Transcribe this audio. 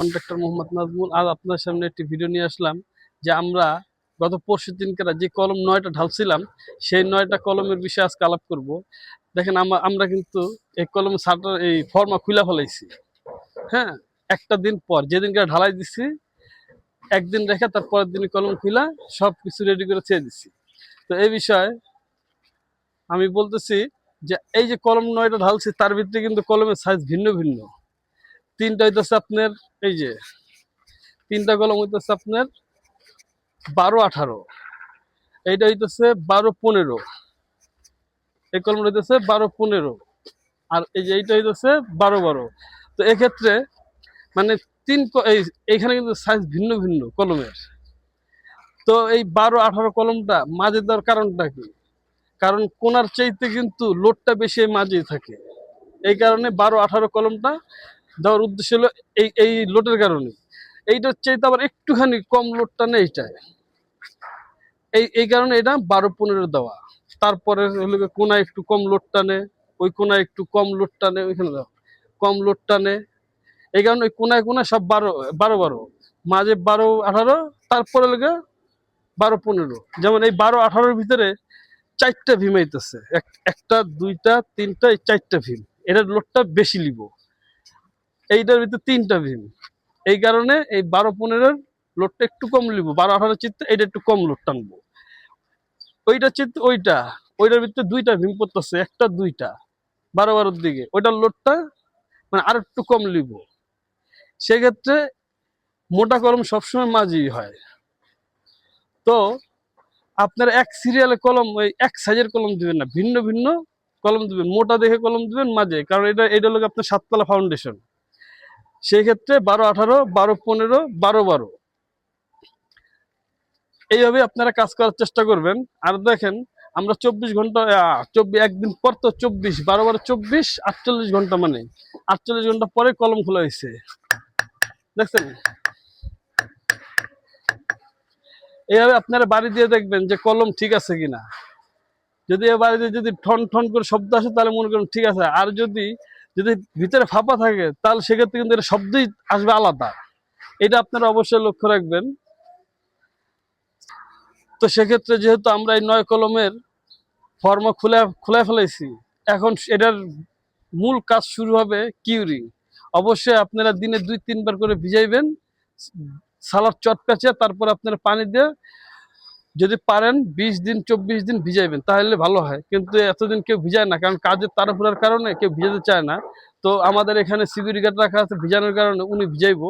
Contractor Mohammad Nazmul. আজ আপনার সামনে একটি ভিডিও নিয়ে আসলাম যে আমরা গত পরশু দিনকার যে কলম 9টা ঢালছিলাম সেই 9টা কলমের বিষয়ে আজকে আলাপ করব। দেখেন আমরা কিন্তু এই কলম শাটার এই ফর্মা খুলে ফেলাইছি। হ্যাঁ, একটা দিন পর যেদিনকার ঢালাই দিছি একদিন রেখে তার পরের দিন কলম খুলা সব কিছু রেডি করে ছেড়ে দিছি। তো এই বিষয়ে আমি বলতেছি যে এই যে কলম 9টা ঢালছি তার ভিতরে কিন্তু কলমের সাইজ ভিন্ন ভিন্ন। তিনটা হইতেছে আপনার এই যে তিনটা কলম হইতেছে আপনার 12-18, এইটা হইতেছে 12-15, এই কলম হইতেছে 12-15, আর এই যে এইটা হইতেছে 12-12। তো এক্ষেত্রে মানে এইখানে কিন্তু সাইজ ভিন্ন ভিন্ন কলমের। তো এই 12-18 কলমটা মাঝে দেওয়ার কারণটা কি? কারণ কোনার চাইতে কিন্তু লোডটা বেশি মাঝে থাকে, এই কারণে 12-18 কলমটা দেওয়ার উদ্দেশ্য হলো এই লোডের কারণে। এইটার চাইতে আবার একটুখানি কম লোডটা নেই এইটায়, এই কারণে এটা 12-15 দেওয়া। তারপরে হলো কোনায় একটু কম লোড টানে, ওই কোনায় একটু কম লোড টানে, ওইখানে কম লোড টানে, এই কারণে ওই কোনায় কোনায় সব 12-12, মাঝে 12-18, তারপরে লেগে 12-15। যেমন এই 12-18-র ভিতরে 4টা ভীম আইতেছে, একটা 2টা 3টা, এই 4টা ভীম, এটার লোডটা বেশি লিব। এইটার ভিতরে 3টা ভীম, এই কারণে এই 12-15-র লোডটা একটু কম লিব। 12-18 চিত্তে এটা একটু কম লোড টানবো। ওইটা চিত্তে ওইটার ভিতরে 2টা ভীম পড়তেছে, একটা 2টা 12-12-র দিকে, ওইটার লোডটা মানে আর একটু কম লিব। সেক্ষেত্রে মোটা কলম সবসময় মাঝি হয়। তো আপনারা এক সিরিয়ালে কলম ওই এক সাইজের কলম দিবেন না, ভিন্ন ভিন্ন কলম দিবেন। মোটা দেখে কলম দিবেন মাঝে, কারণ এটা লোক আপনার 7তলা ফাউন্ডেশন। সেই ক্ষেত্রে 12-18, 12-15, 12-12 এইভাবে আপনারা কাজ করার চেষ্টা করবেন। আর দেখেন আমরা 24 ঘন্টা, একদিন পর তো 24, 12-12, 24, 48 ঘন্টা, মানে 48 ঘন্টা পরে কলম খোলা হয়েছে। দেখছেন, এইভাবে আপনারা বাড়ি দিয়ে দেখবেন যে কলম ঠিক আছে কিনা। যদি বাড়িতে যদি ঠন ঠন করে শব্দ আসে তাহলে মনে করেন ঠিক আছে, আর যদি যদি ভিতরে ফাঁপা থাকে তাহলে সেক্ষেত্রে কিন্তু এটা শব্দই আসবে আলাদা। এটা আপনারা অবশ্যই লক্ষ্য রাখবেন। তো সেক্ষেত্রে যেহেতু আমরা এই 9 কলমের ফর্মা খুলে ফেলাইছি, এখন এটার মূল কাজ শুরু হবে কিউরিং। অবশ্যই আপনারা দিনে 2-3 বার করে ভিজাইবেন সালাদ চট পেঁচে, তারপর আপনারা পানি দিয়ে যদি পারেন 20 দিন 24 দিন ভিজাইবেন তাহলে ভালো হয়। কিন্তু এতদিন কেউ ভিজায় না, কারণ কাজের তাড়াহুড়ার কারণে কেউ ভিজাতে চায় না। তো আমাদের এখানে সিকিউরিটি গার্ড রাখা আছে, ভিজানোর কারণে উনি ভিজাইবো।